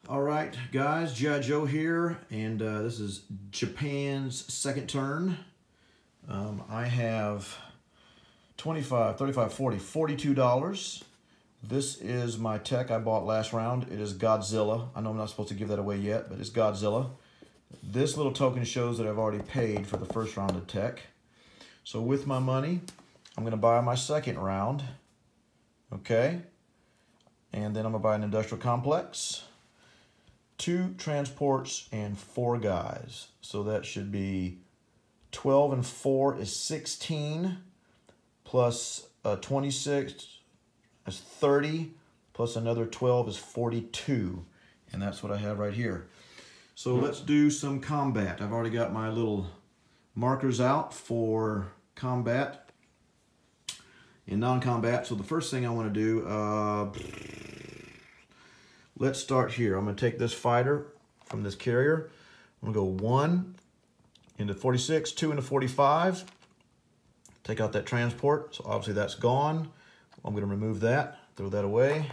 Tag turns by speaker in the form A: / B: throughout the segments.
A: All right, guys, G.I. Joe here, and this is Japan's second turn. I have $25, $35, $40, $42. This is my tech I bought last round. It is Godzilla. I know I'm not supposed to give that away yet, but it's Godzilla. This little token shows that I've already paid for the first round of tech. So with my money, I'm going to buy my second round. Okay? And then I'm going to buy an industrial complex, 2 transports, and 4 guys. So that should be 12 and 4 is 16, plus 26 is 30, plus another 12 is 42. And that's what I have right here. So let's do some combat. I've already got my little markers out for combat and non-combat. So the first thing I want to do, let's start here. I'm going to take this fighter from this carrier. I'm going to go 1 into 46, 2 into 45. Take out that transport. So obviously that's gone. I'm going to remove that, throw that away,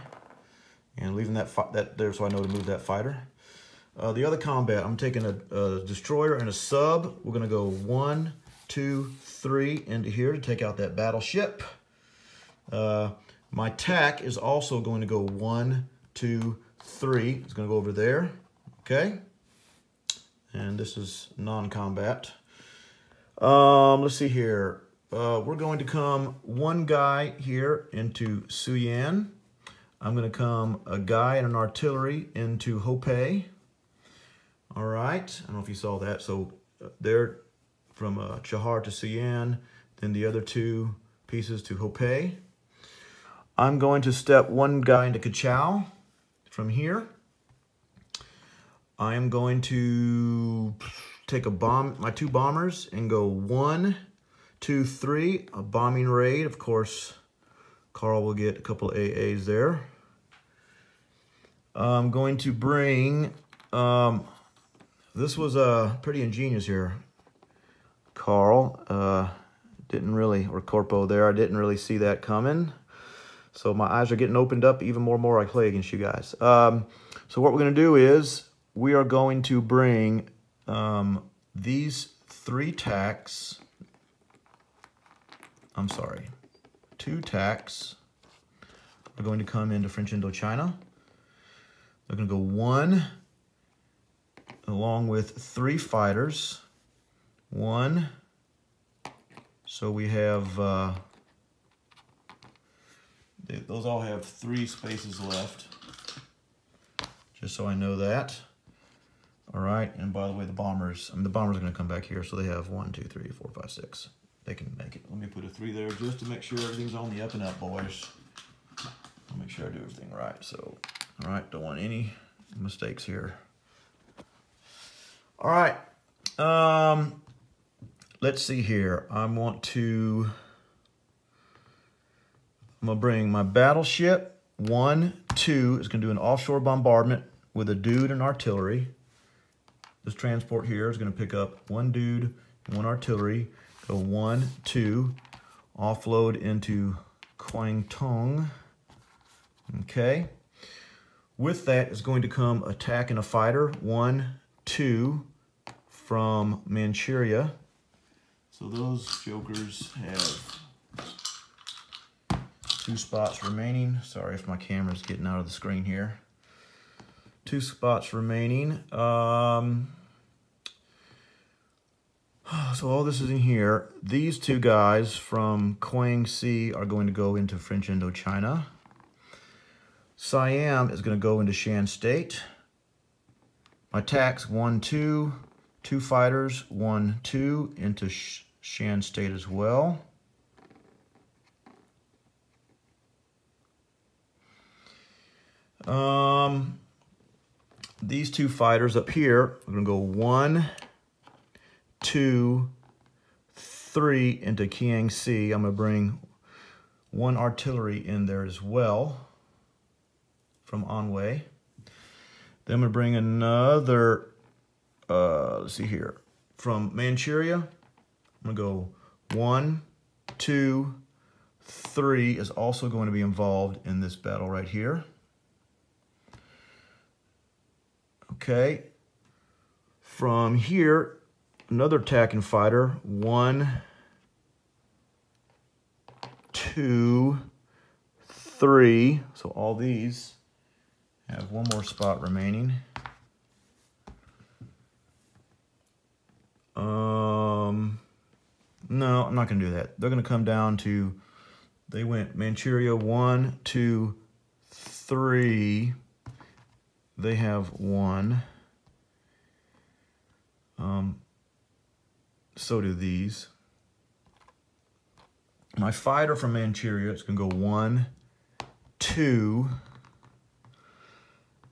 A: and leaving that there so I know to move that fighter. The other combat, I'm taking a destroyer and a sub. We're going to go 1, 2, 3 into here to take out that battleship. My tack is also going to go 1, 2, 3. It's going to go over there. Okay. And this is non-combat. Let's see here. We're going to come 1 guy here into Suyan. I'm going to come a guy and an artillery into Hopei. All right. I don't know if you saw that. So they're from Chahar to Suyan, then the other 2 pieces to Hopei. I'm going to step 1 guy into Kachao from here. I am going to take my 2 bombers and go 1, 2, 3, a bombing raid. Of course, Carl will get a couple of AAs there. I'm going to bring, this was pretty ingenious here. Carl didn't really, or Corpo there, I didn't really see that coming. So my eyes are getting opened up even more I play against you guys. So what we're going to do is we are going to bring these 3 tacks. I'm sorry, 2 tacks are going to come into French Indochina. They're going to go 1 along with 3 fighters. 1. So we have, those all have 3 spaces left. Just so I know that. All right, and by the way, the bombers are going to come back here, so they have 1, 2, 3, 4, 5, 6. They can make it. Let me put a 3 there just to make sure everything's on the up and up, boys. I'll make sure I do everything right. So, all right, don't want any mistakes here. All right, let's see here. I'm going to bring my battleship. 1, 2 is going to do an offshore bombardment with a dude and artillery. This transport here is going to pick up 1 dude and 1 artillery. Go 1, 2, offload into Kwangtung. Okay. With that is going to come attack and a fighter. 1, 2 from Manchuria. So those jokers have 2 spots remaining. Sorry if my camera's getting out of the screen here. 2 spots remaining. So all this is in here. These 2 guys from Kwangsi are going to go into French Indochina. Siam is going to go into Shan State. My tax 1, 2, 2 fighters, 1, 2 into Shan State as well. These 2 fighters up here are going to go 1, 2, 3 into Kiangsi. I'm going to bring 1 artillery in there as well from Anhui. Then I'm going to bring another, let's see here, from Manchuria. I'm going to go 1, 2, 3 is also going to be involved in this battle right here. Okay. From here, another attacking fighter. 1, 2, 3. So all these have one more spot remaining. No, I'm not going to do that. They're going to come down to, they went Manchuria 1, 2, 3. They have 1. So do these. My fighter from Manchuria is going to go 1, 2.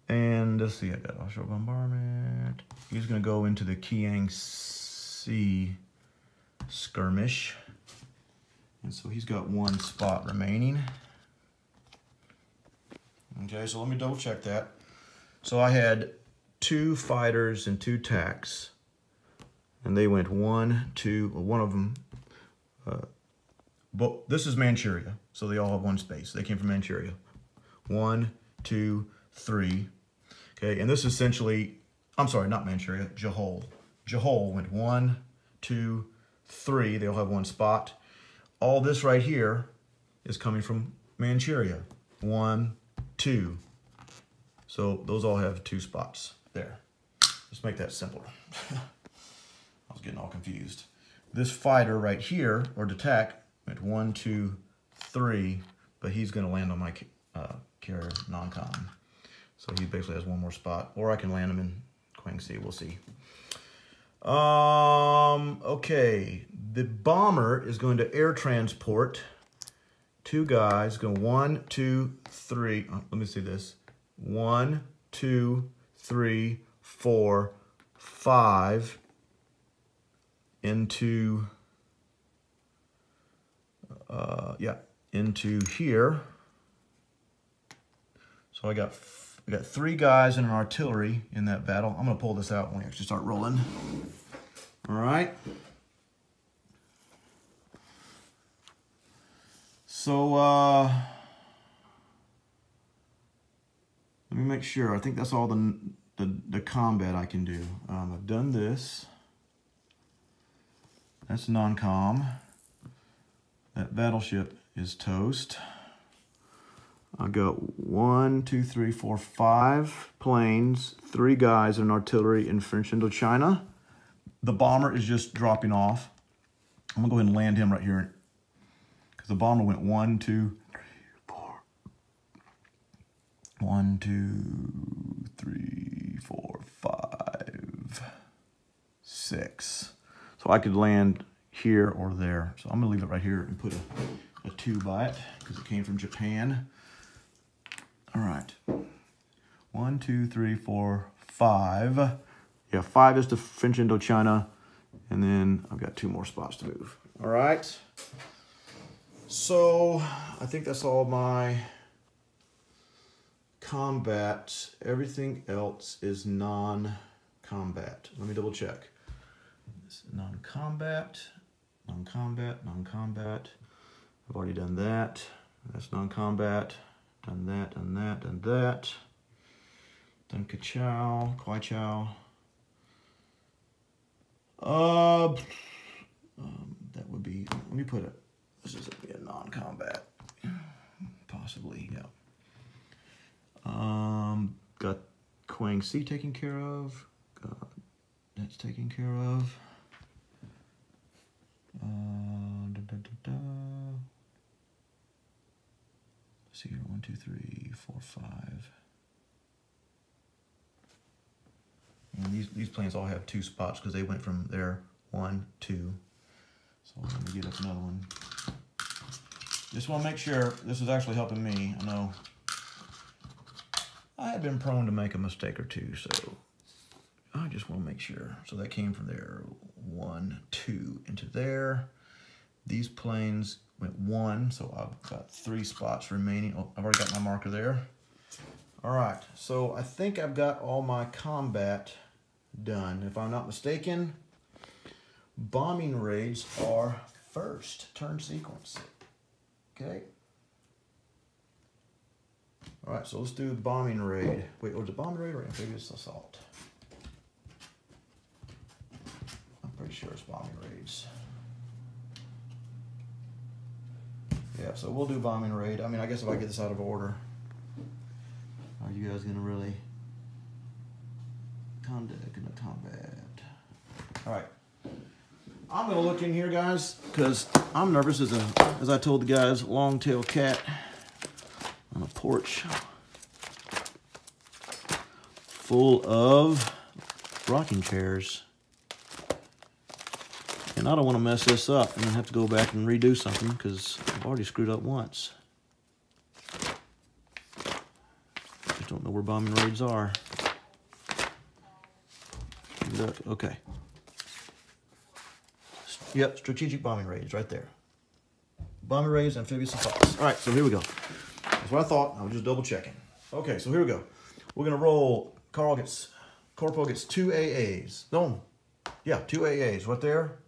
A: And let's see, I got offshore bombardment. He's going to go into the Kiang Sea skirmish. And so he's got 1 spot remaining. Okay, so let me double check that. So I had 2 fighters and 2 tanks. And they went 1, 2, well, one of them. But this is Manchuria, so they all have 1 space. They came from Manchuria. 1, 2, 3. Okay, and this is essentially, I'm sorry, not Manchuria, Johol. Johol went 1, 2, 3. They all have 1 spot. All this right here is coming from Manchuria. 1, 2. So those all have 2 spots there. Let's make that simpler. I was getting all confused. This fighter right here, or to attack, went 1, 2, 3, but he's going to land on my carrier non-com. So he basically has 1 more spot, or I can land him in Kiang Sea. We'll see. Okay, the bomber is going to air transport 2 guys. Go 1, 2, 3. Let me see this. 1, 2, 3, 4, 5 into into here. So I got 3 guys and an artillery in that battle. I'm going to pull this out when we actually start rolling. All right. So let me make sure. I think that's all the combat I can do. I've done this. That's non-com. That battleship is toast. I got 1, 2, 3, 4, 5 planes, 3 guys and artillery in French Indochina. The bomber is just dropping off. I'm gonna go ahead and land him right here because the bomber went 1, 2, 3, 4. 1, 2, 3, 4, 5, 6. So I could land here or there. So I'm gonna leave it right here and put a 2 by it because it came from Japan. All right. 1, 2, 3, 4, 5. Yeah, 5 is to French Indochina, and then I've got 2 more spots to move. All right. So I think that's all my combat. Everything else is non-combat. Let me double check. Non-combat, non-combat, non-combat. I've already done that. That's non-combat. Done that, done that, done that. Done Ka-Chow, Kwai-Chow. That would be, let me put it, this is a non-combat. Possibly, yeah. Got Kiang Sea taken care of. Got that's taken care of. Let's see here, 1, 2, 3, 4, 5. And these planes all have 2 spots because they went from there 1, 2. So let me get up another one. Just want to make sure this is actually helping me. I know I have been prone to make a mistake or 2, so I just want to make sure. So that came from there 1, 2 into there. These planes went 1, so I've got 3 spots remaining. Oh, I've already got my marker there. All right, so I think I've got all my combat done. If I'm not mistaken, bombing raids are first turn sequence. Okay. All right, so let's do bombing raid. Wait, was it bombing raid or amphibious assault? I'm pretty sure it's bombing raids. Yeah, so we'll do bombing raid. I mean, I guess if I get this out of order, are you guys gonna really combat? All right, I'm gonna look in here, guys, because I'm nervous as I told the guys, long-tailed cat on a porch full of rocking chairs. And I don't want to mess this up and then have to go back and redo something because I've already screwed up once. Just don't know where bombing raids are. Look, okay. Yep, strategic bombing raids right there. Bombing raids, amphibious assaults. All right, so here we go. That's what I thought. I was just double checking. Okay, so here we go. We're gonna roll. Corporal gets 2 AAs. No, yeah, 2 AAs right there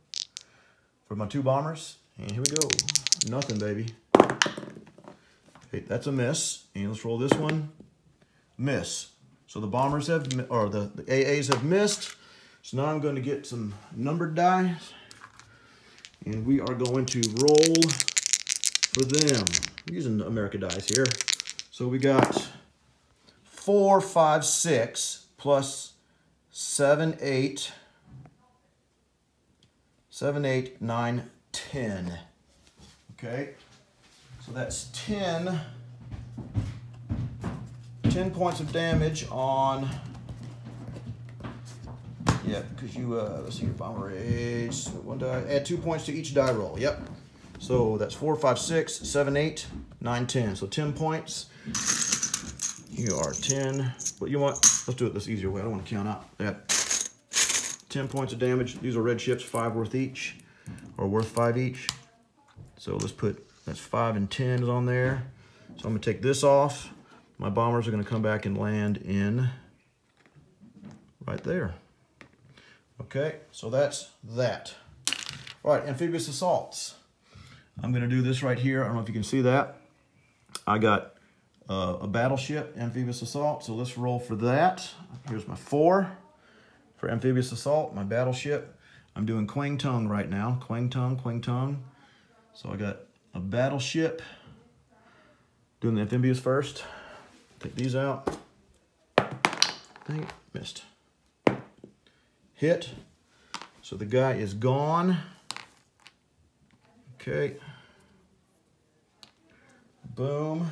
A: for my 2 bombers. And here we go. Nothing, baby. Okay, that's a miss. And let's roll this one. Miss. So the bombers have, or the AAs have missed. So now I'm going to get some numbered dice. And we are going to roll for them. I'm using America dice here. So we got 4, 5, 6 plus 7, 8. 7, 8, 9, 10. Okay. So that's 10 points of damage on, yeah, because you, let's see your bomber rage. One die, add 2 points to each die roll. Yep. So that's 4, 5, 6, 7, 8, 9, 10. So 10 points. You are 10. But you want, let's do it this easier way. I don't want to count out that. 10 points of damage. These are red chips, 5 worth each, or worth 5 each. So let's put, that's 5 and 10 is on there. So I'm gonna take this off. My bombers are gonna come back and land in right there. Okay, so that's that. All right, amphibious assaults. I'm gonna do this right here. I don't know if you can see that. I got a battleship, amphibious assault. So let's roll for that. Here's my 4 for amphibious assault, my battleship. I'm doing Quang Tung right now. Quang Tung, Quang Tung. So I got a battleship. Doing the amphibious first. Take these out. Dang it, missed. Hit. So the guy is gone. Okay. Boom.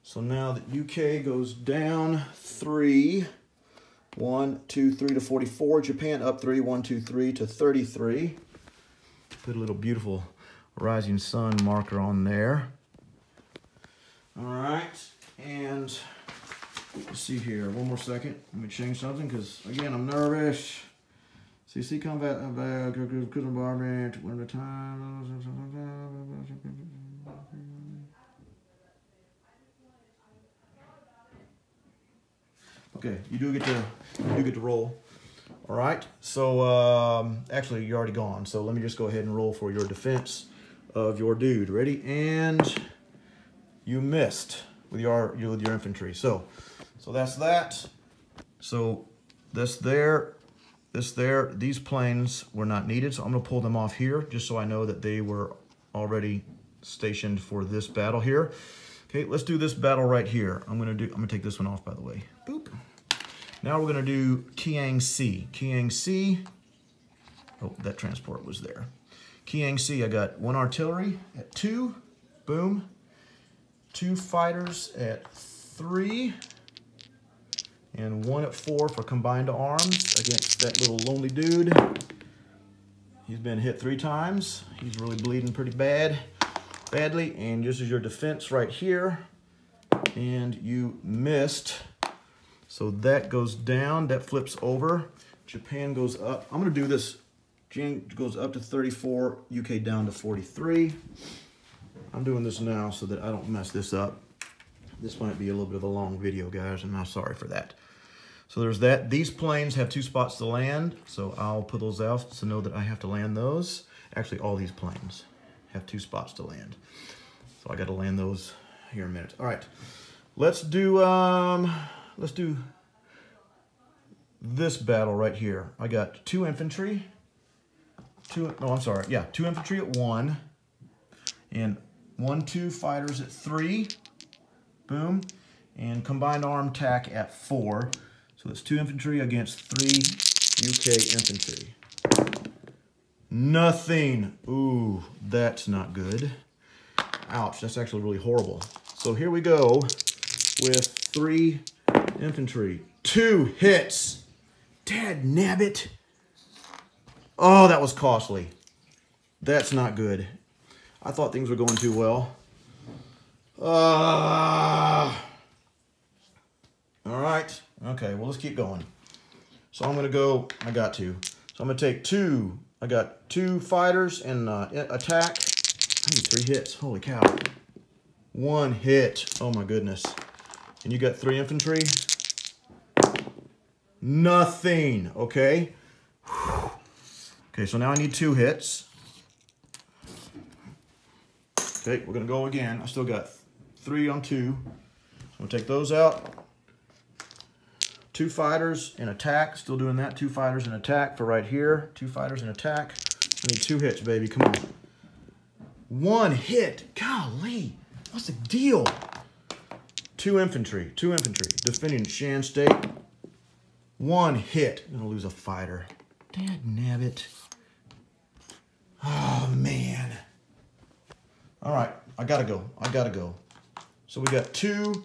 A: So now the UK goes down 3. 1, 2, 3 to 44. Japan up 3. 1, 2, 3 to 33. Put a little beautiful rising sun marker on there. All right, and let's see here. One more second. Let me change something because again I'm nervous. CC combat bombardment one at a time. Okay, you do get to roll. All right, so actually you're already gone. So let me just go ahead and roll for your defense of your dude. Ready? And you missed with your infantry. So that's that. So this there. These planes were not needed, so I'm gonna pull them off here just so I know that they were already stationed for this battle here. Okay, let's do this battle right here. I'm gonna take this one off, by the way. Boop. Now we're gonna do Kiangsi. Kiangsi. Oh, that transport was there. Kiangsi, I got 1 artillery at 2. Boom. 2 fighters at 3. And 1 at 4 for combined arms against that little lonely dude. He's been hit 3 times. He's really bleeding pretty badly. And this is your defense right here. And you missed. So that goes down, that flips over. Japan goes up. I'm gonna do this. Japan goes up to 34, UK down to 43. I'm doing this now so that I don't mess this up. This might be a little bit of a long video, guys, and I'm sorry for that. So there's that. These planes have 2 spots to land, so I'll put those out to know that I have to land those. Actually, all these planes have 2 spots to land. So I got to land those here in a minute. All right. Let's do this battle right here. I got 2 infantry. 2 infantry at 1. And 1-2 fighters at 3. Boom. And combined arm attack at 4. So that's 2 infantry against 3 UK infantry. Nothing. Ooh, that's not good. Ouch, that's actually really horrible. So here we go with 3 infantry. 2 hits. Dad nabbit. Oh, that was costly. That's not good. I thought things were going too well. All right. Okay, well, let's keep going. So I'm going to go, I got 2. So I'm going to take 2. I got 2 fighters and attack. I need 3 hits. Holy cow. 1 hit. Oh my goodness. And you got 3 infantry. Nothing. Okay. Whew. Okay, so now I need 2 hits. Okay, we're going to go again. I still got 3 on 2. So I'm going to take those out. 2 fighters and attack. Still doing that. 2 fighters and attack for right here. 2 fighters and attack. I need 2 hits, baby. Come on. 1 hit. Golly. What's the deal? 2 infantry. 2 infantry. Defending Shan State. 1 hit. I'm going to lose a fighter. Dad nabbit. Oh, man. All right. I got to go. I got to go. So we got 2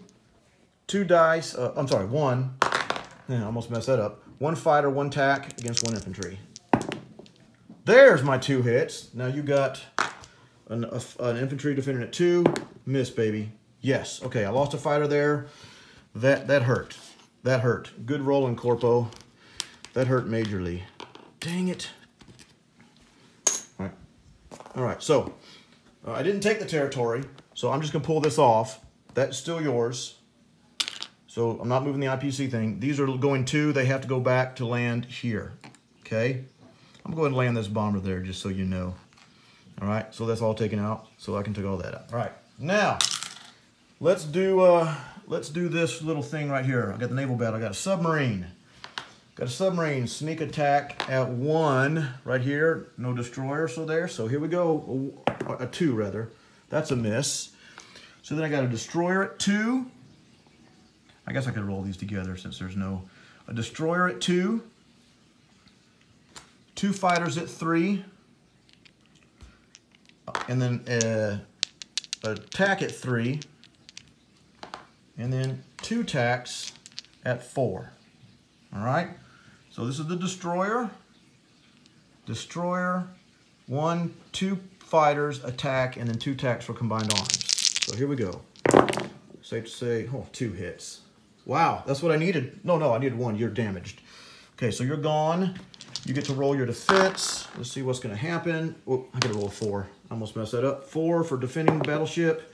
A: dice. I'm sorry, 1. Yeah, I almost messed that up. 1 fighter, 1 tack against 1 infantry. There's my 2 hits. Now you got an infantry defending at 2. Miss, baby. Yes. Okay, I lost a fighter there. That hurt. That hurt. Good rolling, Corpo. That hurt majorly. Dang it. All right. All right, so I didn't take the territory, so I'm just going to pull this off. That's still yours. So I'm not moving the IPC thing. These are going to, they have to go back to land here. Okay? I'm going to land this bomber there just so you know. All right, so that's all taken out, so I can take all that out. All right, now let's do this little thing right here. I got the naval battle. I got a submarine. Got a submarine sneak attack at 1 right here. No destroyer, so there. So here we go. A 2 rather. That's a miss. So then I got a destroyer at 2. I guess I could roll these together since there's a destroyer at 2. 2 fighters at 3. And then attack at 3. And then 2 tacks at 4. All right. So this is the destroyer. Destroyer, 1, 2 fighters, attack, and then 2 tacks for combined arms. So here we go. Safe to say, 2 hits. Wow, that's what I needed. No, I needed 1. You're damaged. Okay, so you're gone. You get to roll your defense. Let's see what's going to happen. Oh, I got to roll a 4. I almost messed that up. 4 for defending the battleship.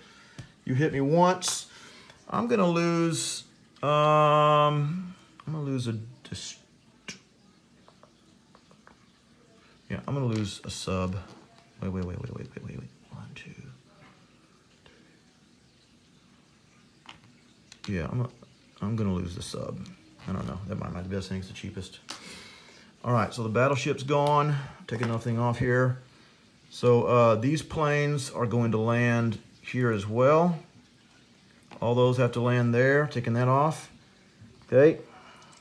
A: You hit me once. I'm going to lose. I'm going to lose a. Yeah, I'm going to lose a sub. Wait. 1, 2, 3. Yeah, I'm going to lose the sub. I don't know. That might not be the best thing. It's the cheapest. All right, so the battleship's gone. Taking nothing off here. So these planes are going to land here as well. All those have to land there. Taking that off. Okay.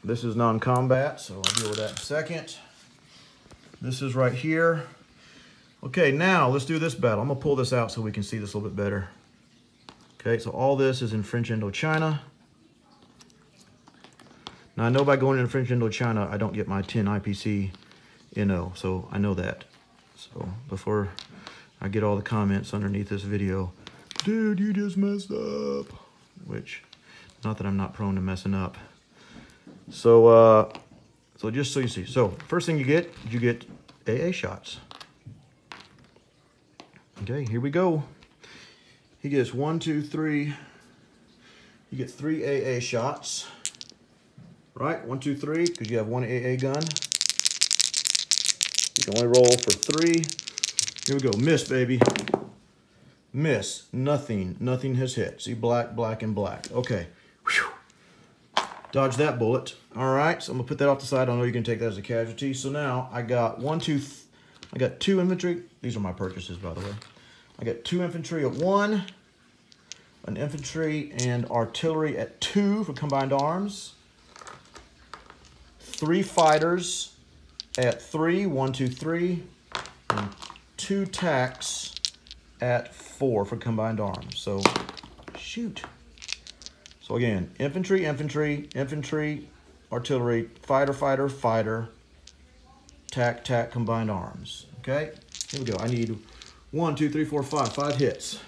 A: This is non-combat, so I'll deal with that in a second. This is right here. Okay, now let's do this battle. I'm going to pull this out so we can see this a little bit better. Okay, so all this is in French Indochina. Now, I know by going into French Indochina, I don't get my 10 IPC NO, so I know that. So before I get all the comments underneath this video, dude, you just messed up. Which, not that I'm not prone to messing up. So, so just so you see. So, first thing you get AA shots. Okay, here we go. He gets 1, 2, 3. You get 3 AA shots. Right, 1, 2, 3, because you have 1 AA gun. You can only roll for 3. Here we go, miss, baby. Miss. Nothing. Nothing has hit. See, black, black, and black. Okay. Whew. Dodge that bullet. All right, so I'm gonna put that off the side. I know you can take that as a casualty. So now I got I got 2 infantry. These are my purchases, by the way. I got 2 infantry at 1, an infantry and artillery at 2 for combined arms, 3 fighters at 3, 1, 2, 3, and 2 tanks at 4 for combined arms. So, shoot. So again, infantry, infantry, infantry, artillery, fighter, fighter, fighter, tac, tac, combined arms. Okay, here we go. I need 1, 2, 3, 4, 5. 5 hits.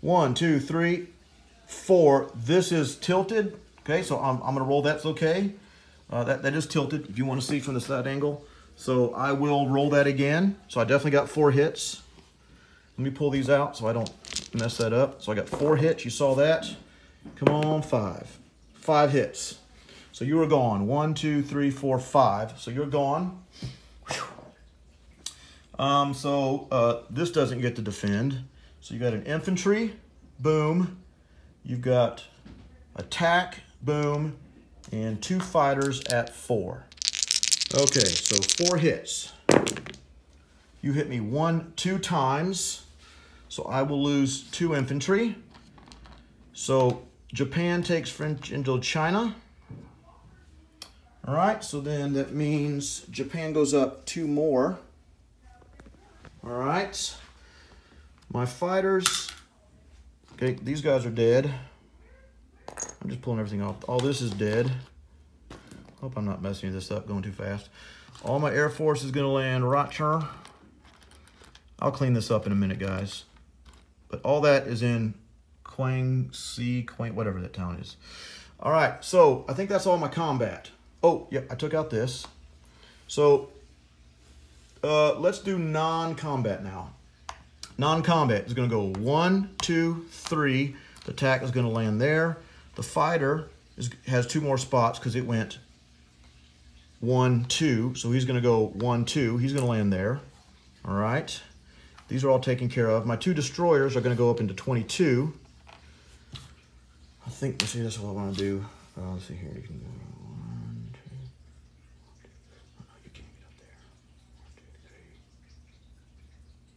A: 1, 2, 3, 4. This is tilted. Okay, so I'm going to roll that's okay. That is tilted if you want to see from the side angle. So I will roll that again. So I definitely got 4 hits. Let me pull these out so I don't mess that up. So I got 4 hits. You saw that. Come on, 5. 5 hits. So you were gone. 1, 2, 3, 4, 5. So you're gone. This doesn't get to defend. So you got an infantry, boom. You've got attack, boom, and 2 fighters at 4. Okay, so 4 hits. You hit me 2 times. So I will lose 2 infantry. So Japan takes French Indochina. All right, so then that means Japan goes up 2 more. All right. My fighters, okay, these guys are dead. I'm just pulling everything off. All this is dead. Hope I'm not messing this up, going too fast. All my Air Force is gonna land right here. I'll clean this up in a minute, guys. But all that is in Quang, whatever that town is. All right, so I think that's all my combat. Oh, yeah, I took out this. So let's do non-combat now. Non-combat is going to go 1, 2, 3. The attack is going to land there. The fighter has 2 more spots because it went 1, 2. So he's going to go 1, 2. He's going to land there. All right. These are all taken care of. My 2 destroyers are going to go up into 22. I think, let's see, that's what I want to do. Let's see here. You can go 1, 2. Oh, no, you can't get up there. 1, 2, 3.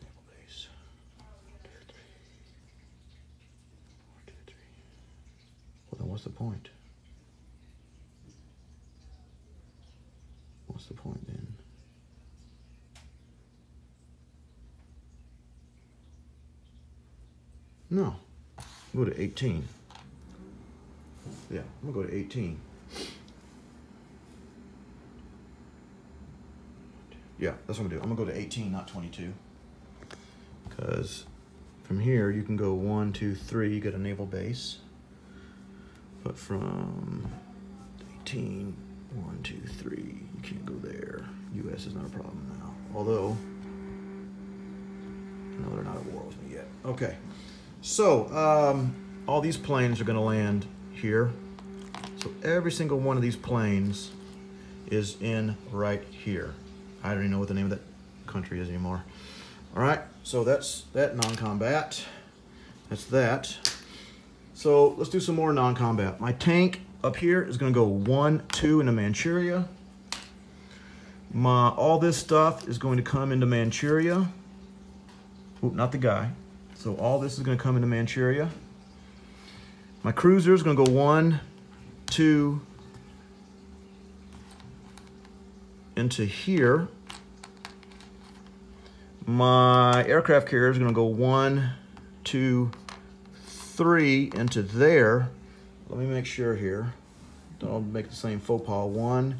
A: Naval base. 1, 2, 3. 1, 2, 3. Well, then what's the point? What's the point then? No, go to 18. Yeah, I'm gonna go to 18. Yeah, that's what I'm gonna do. I'm gonna go to 18, not 22. Because from here, you can go 1, 2, 3, you get a naval base. But from 18, 1, 2, 3, you can't go there. US is not a problem now. Although, no, they're not at war with me yet. Okay. So, all these planes are going to land here. So every single one of these planes is in right here. I don't even know what the name of that country is anymore. All right, so that's that non-combat. That's that. So let's do some more non-combat. My tank up here is going to go 1, 2 into Manchuria. All this stuff is going to come into Manchuria. Oop, not the guy. So all this is going to come into Manchuria. My cruiser is going to go 1, 2 into here. My aircraft carrier is going to go 1, 2, 3 into there. Let me make sure here. Don't make the same faux pas. 1,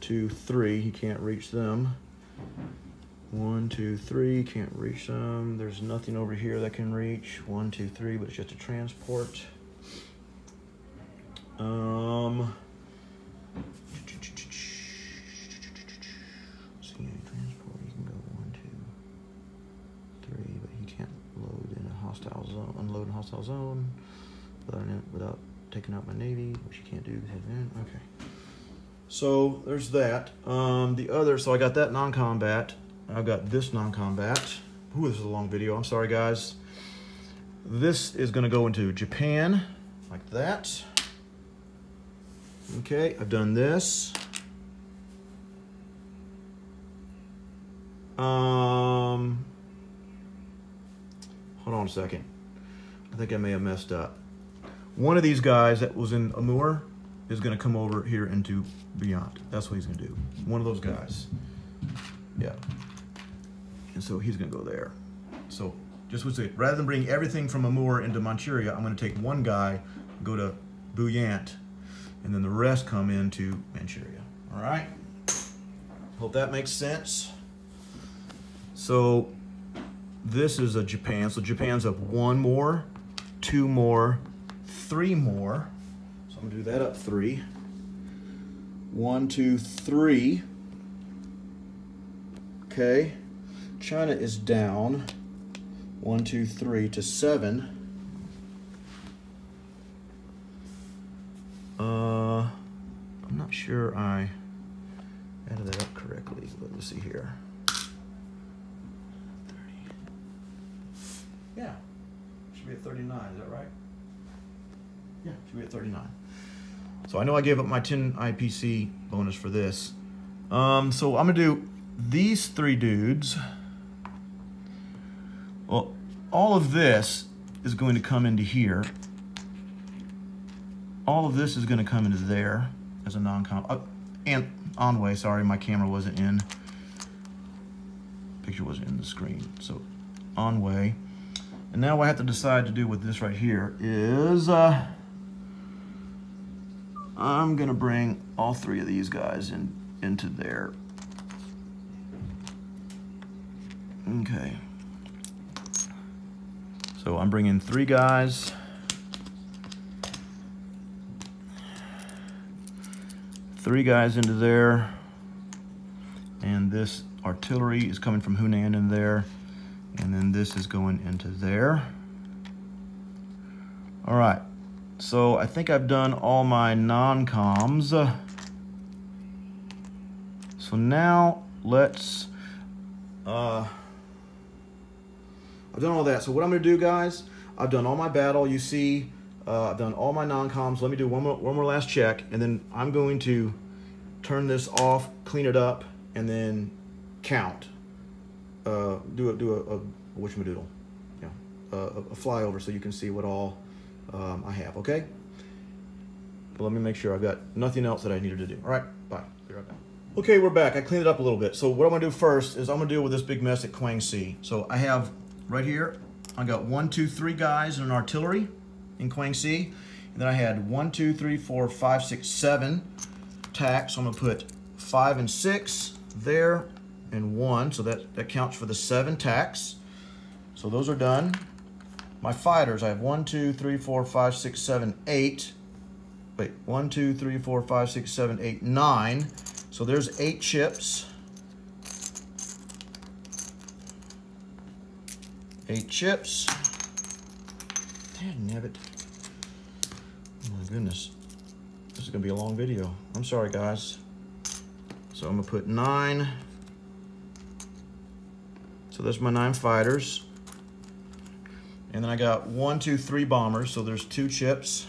A: 2, 3. He can't reach them. 1, 2, 3, can't reach them. There's nothing over here that can reach. 1, 2, 3, but it's just a transport. See any transport? You can go 1, 2, 3, but he can't load in a hostile zone, unload in a hostile zone without taking out my navy, which you can't do. Okay. So there's that. So I got that non-combat. I've got this non-combat. Ooh, this is a long video. I'm sorry, guys. This is going to go into Japan, like that. Okay, I've done this. Hold on a second. I think I may have messed up. One of these guys that was in Amur is going to come over here into Beyond. That's what he's going to do. One of those guys. Yeah. And so he's going to go there. So just would say, rather than bring everything from Amur into Manchuria, I'm going to take one guy, go to Buyant, and then the rest come into Manchuria. All right? Hope that makes sense. So this is a Japan. So Japan's up 1 more, 2 more, 3 more. So I'm going to do that up 3. 1, 2, 3. Okay. China is down 1, 2, 3 to 7. I'm not sure I added that up correctly, but let's see here. 30. Yeah, should be at 39, is that right? Yeah, should be at 39. So I know I gave up my 10 IPC bonus for this. So I'm gonna do these 3 dudes. Well, all of this is going to come into here. All of this is going to come into there as a non-com. And Onway, sorry, my camera wasn't in. Picture wasn't in the screen. So Onway. And now what I have to decide to do with this right here is I'm going to bring all 3 of these guys into there. Okay. So I'm bringing 3 guys. 3 guys into there. And this artillery is coming from Hunan in there. And then this is going into there. All right. So I think I've done all my non-coms. So now let's... I've done all that. So what I'm going to do, guys, I've done all my battle. You see, I've done all my non-coms. Let me do one more last check, and then I'm going to turn this off, clean it up, and then count. Do a whatchamadoodle, yeah, a flyover so you can see what all I have. Okay. But let me make sure I've got nothing else that I needed to do. All right. Bye. Be right back. Okay, we're back. I cleaned it up a little bit. So what I'm going to do first is I'm going to deal with this big mess at Kwangsi. So I have right here, I got 1, 2, 3 guys in an artillery in Kwangsi. And then I had 1, 2, 3, 4, 5, 6, 7 tacks. So I'm going to put 5 and 6 there and 1. So that counts for the 7 tacks. So those are done. My fighters, I have 1, 2, 3, 4, 5, 6, 7, 8. Wait, 1, 2, 3, 4, 5, 6, 7, 8, 9. So there's 8 chips. 8 chips. Dangnabbit. Oh my goodness. This is gonna be a long video. I'm sorry, guys. So I'm gonna put 9. So there's my 9 fighters. And then I got 1, 2, 3 bombers. So there's 2 chips.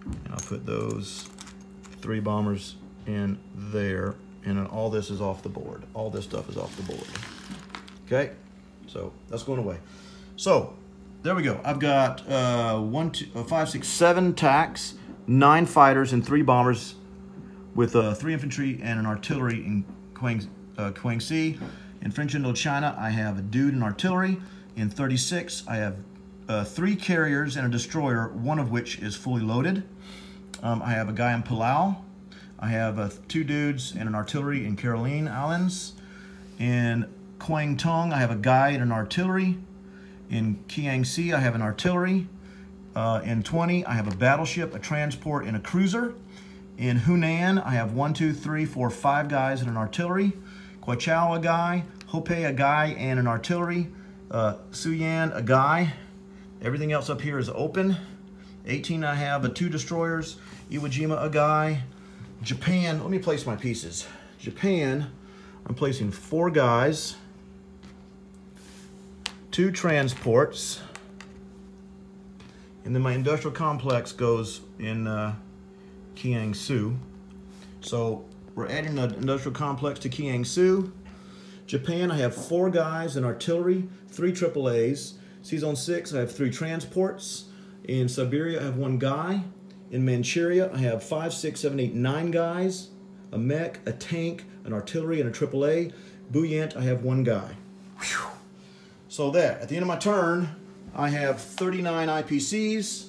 A: And I'll put those 3 bombers in there. And then all this is off the board. All this stuff is off the board. Okay? So that's going away. So there we go. I've got 1, 2, 5, 6, 7 tacks, 9 fighters, and 3 bombers with 3 infantry and an artillery in Kwangsi. In French Indochina, I have a dude in artillery. In 36, I have 3 carriers and a destroyer, one of which is fully loaded. I have a guy in Palau. I have 2 dudes and an artillery in Caroline Islands. In Quang Tung, I have a guy and an artillery. In Kiangsi, I have an artillery. In 20, I have a battleship, a transport, and a cruiser. In Hunan, I have 1, 2, 3, 4, 5 guys and an artillery. Guachao, a guy. Hope, a guy and an artillery. Suyan, a guy. Everything else up here is open. 18, I have 2 destroyers. Iwo Jima, a guy. Japan, let me place my pieces. Japan, I'm placing 4 guys. 2 transports, and then my industrial complex goes in Kiangsu. So we're adding the industrial complex to Kiangsu. Japan, I have 4 guys in artillery, 3 AAAs. C-Zone 6, I have 3 transports. In Siberia, I have 1 guy. In Manchuria, I have 5, 6, 7, 8, 9 guys, a mech, a tank, an artillery, and a AAA. Buyant, I have 1 guy. Whew. So there, at the end of my turn, I have 39 IPCs.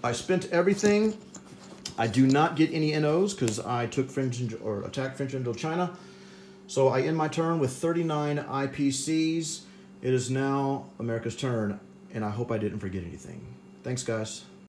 A: I spent everything. I do not get any NOs because I took attacked French Indochina. So I end my turn with 39 IPCs. It is now America's turn, and I hope I didn't forget anything. Thanks, guys.